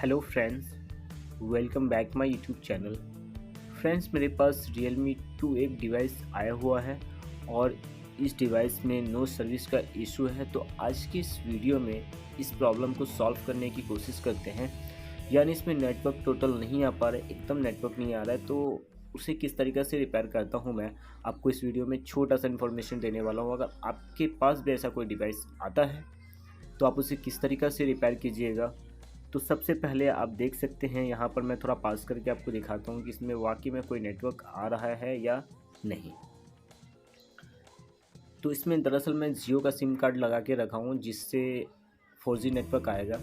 Hello friends, welcome back my YouTube channel. Friends, मेरे पास Realme 2 एक device आया हुआ है और इस डिवाइस में नो सर्विस का इशू है। तो आज की इस वीडियो में इस प्रॉब्लम को सॉल्व करने की कोशिश करते हैं। यानी इसमें नेटवर्क टोटल नहीं आ पा रहा है, एकदम नेटवर्क नहीं आ रहा है, तो उसे किस तरीके से रिपेयर करता हूँ मैं आपको इस वीडियो में छोटा सा इन्फॉर्मेशन देने वाला हूँ। अगर आपके पास भी ऐसा कोई डिवाइस आता है तो आप उसे किस तरीक़े से रिपेयर कीजिएगा। तो सबसे पहले आप देख सकते हैं, यहाँ पर मैं थोड़ा पास करके आपको दिखाता हूँ कि इसमें वाकई में कोई नेटवर्क आ रहा है या नहीं। तो इसमें दरअसल मैं जियो का सिम कार्ड लगा के रखा हूँ जिससे 4G नेटवर्क आएगा।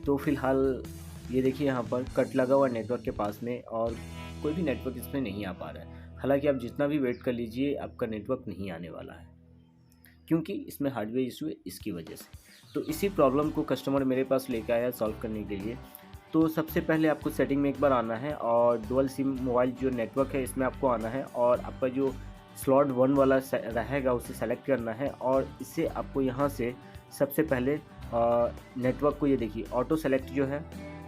तो फ़िलहाल ये देखिए, यहाँ पर कट लगा हुआ नेटवर्क के पास में और कोई भी नेटवर्क इसमें नहीं आ पा रहा है। हालांकि आप जितना भी वेट कर लीजिए आपका नेटवर्क नहीं आने वाला है, क्योंकि इसमें हार्डवेयर इशू है इसकी वजह से। तो इसी प्रॉब्लम को कस्टमर मेरे पास लेकर आया सॉल्व करने के लिए। तो सबसे पहले आपको सेटिंग में एक बार आना है और डुअल सिम मोबाइल जो नेटवर्क है इसमें आपको आना है और आपका जो स्लॉट 1 वाला रहेगा उसे सेलेक्ट करना है और इसे आपको यहाँ से सबसे पहले नेटवर्क को, ये देखिए ऑटो सेलेक्ट जो है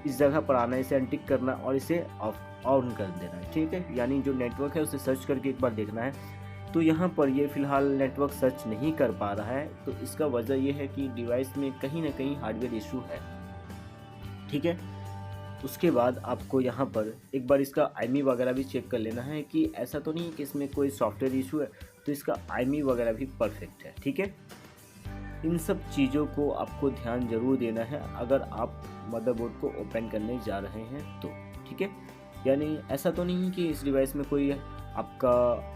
इस जगह पर आना है, इसे अनटिक करना और इसे ऑन कर देना है। ठीक है, यानी जो नेटवर्क है उसे सर्च करके एक बार देखना है। तो यहाँ पर ये फ़िलहाल नेटवर्क सर्च नहीं कर पा रहा है, तो इसका वजह ये है कि डिवाइस में कहीं ना कहीं हार्डवेयर इशू है। ठीक है, उसके बाद आपको यहाँ पर एक बार इसका IMEI वगैरह भी चेक कर लेना है कि ऐसा तो नहीं है कि इसमें कोई सॉफ्टवेयर इशू है। तो इसका IMEI वगैरह भी परफेक्ट है। ठीक है, इन सब चीज़ों को आपको ध्यान ज़रूर देना है अगर आप मदरबोर्ड को ओपन करने जा रहे हैं तो। ठीक है, यानी ऐसा तो नहीं है कि इस डिवाइस में कोई आपका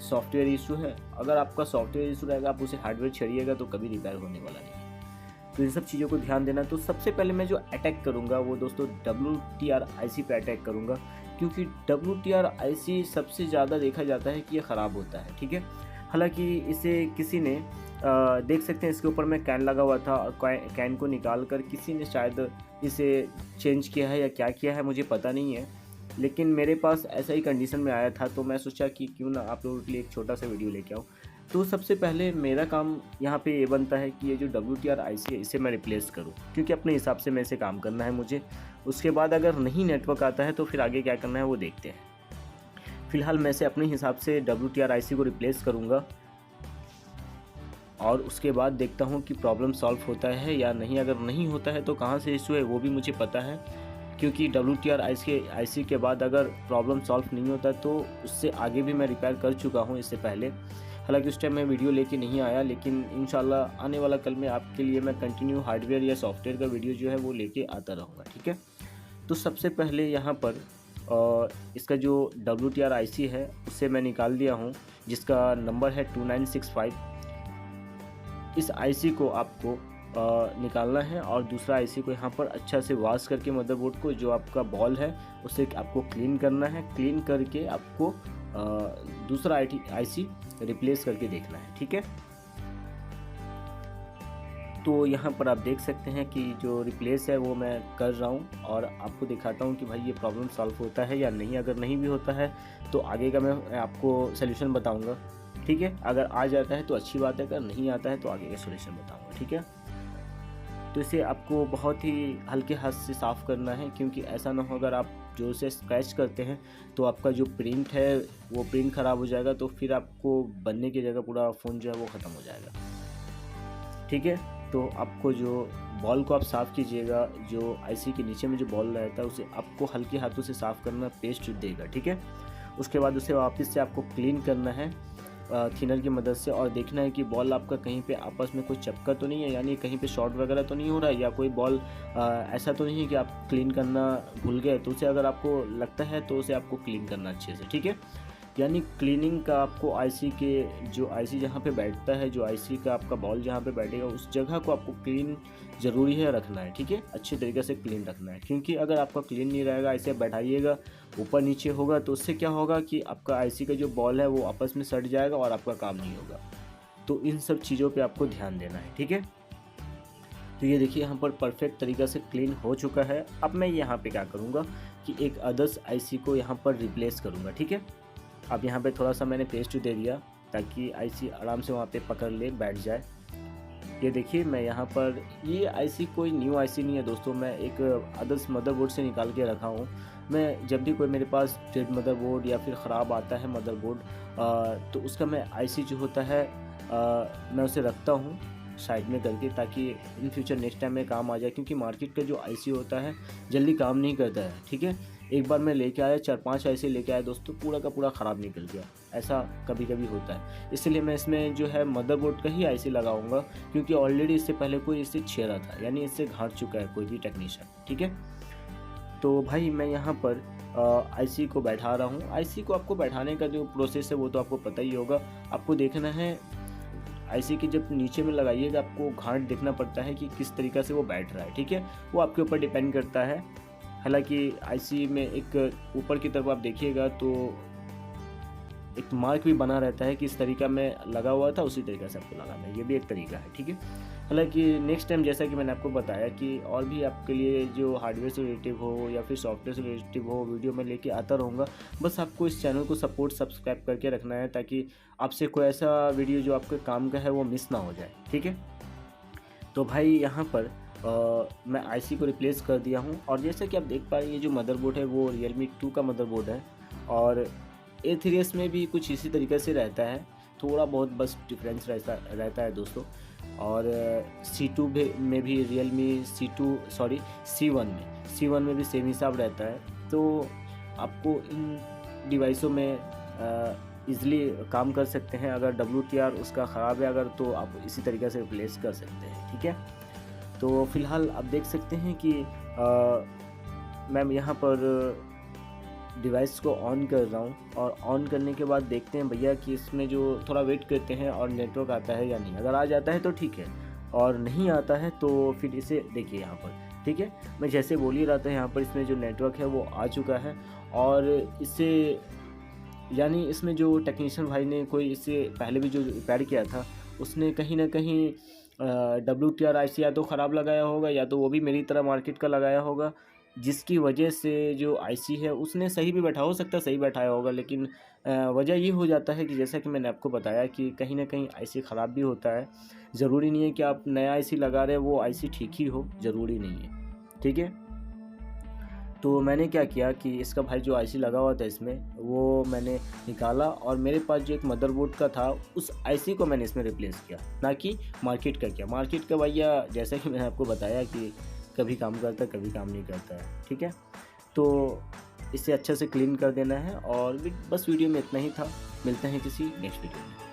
सॉफ्टवेयर इशू है। अगर आपका सॉफ्टवेयर इशू रहेगा, आप उसे हार्डवेयर छेड़िएगा तो कभी रिपेयर होने वाला नहीं है। तो इन सब चीज़ों को ध्यान देना। तो सबसे पहले मैं जो अटैक करूँगा वो दोस्तों WTR IC पे अटैक करूँगा, क्योंकि WTR IC सबसे ज़्यादा देखा जाता है कि ये ख़राब होता है। ठीक है, हालांकि इसे किसी ने देख सकते हैं इसके ऊपर में कैन लगा हुआ था और कैन को निकाल कर किसी ने शायद इसे चेंज किया है या क्या किया है मुझे पता नहीं है, लेकिन मेरे पास ऐसा ही कंडीशन में आया था तो मैं सोचा कि क्यों ना आप लोगों के लिए एक छोटा सा वीडियो लेके आऊँ। तो सबसे पहले मेरा काम यहाँ पे ये बनता है कि ये जो WTR IC है इसे मैं रिप्लेस करूँ, क्योंकि अपने हिसाब से मैं इसे काम करना है मुझे। उसके बाद अगर नहीं नेटवर्क आता है तो फिर आगे क्या करना है वो देखते हैं। फ़िलहाल मैं इसे अपने हिसाब से WTR IC को रिप्लेस करूँगा और उसके बाद देखता हूँ कि प्रॉब्लम सॉल्व होता है या नहीं। अगर नहीं होता है तो कहाँ से इशू है वो भी मुझे पता है, क्योंकि WTR IC के बाद अगर प्रॉब्लम सॉल्व नहीं होता तो उससे आगे भी मैं रिपेयर कर चुका हूँ इससे पहले। हालांकि उस टाइम मैं वीडियो लेके नहीं आया, लेकिन इंशाल्लाह आने वाला कल में आपके लिए मैं कंटिन्यू हार्डवेयर या सॉफ्टवेयर का वीडियो जो है वो लेके आता रहूँगा। ठीक है, तो सबसे पहले यहाँ पर इसका जो WTR IC है उसे मैं निकाल दिया हूँ, जिसका नंबर है 2965। इस IC को आपको निकालना है और दूसरा IC को यहाँ पर अच्छा से वॉश करके मदरबोर्ड को, जो आपका बॉल है उसे आपको क्लीन करना है। क्लीन करके आपको दूसरा IC रिप्लेस करके देखना है। ठीक है, तो यहाँ पर आप देख सकते हैं कि जो रिप्लेस है वो मैं कर रहा हूँ और आपको दिखाता हूँ कि भाई ये प्रॉब्लम सॉल्व होता है या नहीं। अगर नहीं भी होता है तो आगे का मैं आपको सल्यूशन बताऊँगा। ठीक है, अगर आ जाता है तो अच्छी बात है, अगर नहीं आता है तो आगे का सॉल्यूशन बताऊँगा। ठीक है, तो इसे आपको बहुत ही हल्के हाथ से साफ़ करना है, क्योंकि ऐसा ना हो अगर आप जोर से स्क्रैच करते हैं तो आपका जो प्रिंट है वो प्रिंट ख़राब हो जाएगा, तो फिर आपको बनने की जगह पूरा फ़ोन जो है वो ख़त्म हो जाएगा। ठीक है, तो आपको जो बॉल को आप साफ़ कीजिएगा, जो IC के नीचे में जो बॉल रहता है उसे आपको हल्के हाथों से साफ़ करना, पेस्ट देगा। ठीक है, उसके बाद उसे वापस से आपको क्लीन करना है थिनर की मदद से और देखना है कि बॉल आपका कहीं पे आपस में कोई चपका तो नहीं है, यानी कहीं पे शॉर्ट वगैरह तो नहीं हो रहा है, या कोई बॉल ऐसा तो नहीं है कि आप क्लीन करना भूल गए। तो उसे अगर आपको लगता है तो उसे आपको क्लीन करना अच्छे से। ठीक है, यानी क्लीनिंग का आपको IC के जो IC जहाँ पे बैठता है, जो IC का आपका बॉल जहाँ पे बैठेगा उस जगह को आपको क्लीन ज़रूरी है रखना है। ठीक है, अच्छे तरीके से क्लीन रखना है, क्योंकि अगर आपका क्लीन नहीं रहेगा, ऐसे बैठाइएगा ऊपर नीचे होगा तो उससे क्या होगा कि आपका IC का जो बॉल है वो आपस में सट जाएगा और आपका काम नहीं होगा। तो इन सब चीज़ों पर आपको ध्यान देना है। ठीक है, तो ये देखिए यहाँ पर परफेक्ट तरीक़ा से क्लीन हो चुका है। अब मैं यहाँ पे क्या करूँगा कि एक अदर्स IC को यहाँ पर रिप्लेस करूँगा। ठीक है, अब यहाँ पे थोड़ा सा मैंने पेस्ट दे दिया ताकि IC आराम से वहाँ पे पकड़ ले, बैठ जाए। ये देखिए मैं यहाँ पर, ये आईसी कोई न्यू आईसी नहीं है दोस्तों, मैं एक अदर्स मदरबोर्ड से निकाल के रखा हूँ। मैं जब भी कोई मेरे पास डेड मदरबोर्ड या फिर ख़राब आता है मदरबोर्ड, तो उसका मैं आईसी जो होता है मैं उसे रखता हूँ साइड में करके, ताकि इन फ्यूचर नेक्स्ट टाइम में काम आ जाए। क्योंकि मार्केट का जो आईसी होता है जल्दी काम नहीं करता है, ठीक है। एक बार मैं लेके आया 4-5 आईसी लेके आया दोस्तों, पूरा का पूरा ख़राब निकल गया। ऐसा कभी कभी होता है, इसलिए मैं इसमें जो है मदरबोर्ड का ही आईसी लगाऊंगा, क्योंकि ऑलरेडी इससे पहले कोई इससे छेड़ा था, यानी इससे घाट चुका है कोई भी टेक्नीशियन, ठीक है। तो भाई मैं यहाँ पर आईसी को बैठा रहा हूँ। आईसी को आपको बैठाने का जो प्रोसेस है वो तो आपको पता ही होगा। आपको देखना है आईसी के जब नीचे में लगाइएगा, आपको घाट देखना पड़ता है कि किस तरीक़ा से वो बैठ रहा है, ठीक है। वो आपके ऊपर डिपेंड करता है। हालांकि आईसी में एक ऊपर की तरफ आप देखिएगा तो एक मार्क भी बना रहता है कि इस तरीका में लगा हुआ था, उसी तरीक़े से आपको लगाना है। ये भी एक तरीका है, ठीक है। हालांकि नेक्स्ट टाइम जैसा कि मैंने आपको बताया कि और भी आपके लिए जो हार्डवेयर से रिलेटिव हो या फिर सॉफ्टवेयर से रिलेटिव हो वीडियो में लेके आता रहूँगा। बस आपको इस चैनल को सब्सक्राइब करके रखना है, ताकि आपसे कोई ऐसा वीडियो जो आपके काम का है वो मिस ना हो जाए, ठीक है। तो भाई यहाँ पर मैं आईसी को रिप्लेस कर दिया हूँ। और जैसा कि आप देख पा रहे हैं, ये जो मदरबोर्ड है वो Realme 2 का मदरबोर्ड है, और A3s में भी कुछ इसी तरीके से रहता है, थोड़ा बहुत बस डिफरेंस रहता है दोस्तों। और C2 में भी Realme C1 में भी सेम हिसाब रहता है। तो आपको इन डिवाइसों में ईज़िली काम कर सकते हैं। अगर WTR उसका ख़राब है अगर, तो आप इसी तरीके से रिप्लेस कर सकते हैं, ठीक है। तो फ़िलहाल आप देख सकते हैं कि मैं यहाँ पर डिवाइस को ऑन कर रहा हूँ, और ऑन करने के बाद देखते हैं भैया कि इसमें जो थोड़ा वेट करते हैं और नेटवर्क आता है या नहीं। अगर आ जाता है तो ठीक है, और नहीं आता है तो फिर इसे देखिए यहाँ पर, ठीक है। मैं जैसे बोल ही रहा था, यहाँ पर इसमें जो नेटवर्क है वो आ चुका है। और इससे यानी इसमें जो टेक्नीशियन भाई ने कोई इससे पहले भी जो रिपेयर किया था, उसने कहीं ना कहीं WTR आईसी या तो ख़राब लगाया होगा, या तो वो भी मेरी तरह मार्केट का लगाया होगा, जिसकी वजह से जो आईसी है उसने सही भी बैठा हो सकता है, सही बैठाया होगा। लेकिन वजह ये हो जाता है कि जैसा कि मैंने आपको बताया कि कहीं ना कहीं आईसी ख़राब भी होता है। ज़रूरी नहीं है कि आप नया आईसी लगा रहे हैं वो आईसी ठीक ही हो, ज़रूरी नहीं है, ठीक है। तो मैंने क्या किया कि इसका भाई जो आईसी लगा हुआ था इसमें, वो मैंने निकाला, और मेरे पास जो एक मदरबोर्ड का था उस आईसी को मैंने इसमें रिप्लेस किया, ना कि मार्केट का किया। मार्केट का भैया जैसा कि मैंने आपको बताया कि कभी काम करता है कभी काम नहीं करता है, ठीक है। तो इसे अच्छे से क्लीन कर देना है। और बस वीडियो में इतना ही था, मिलते हैं किसी नेक्स्ट वीडियो में।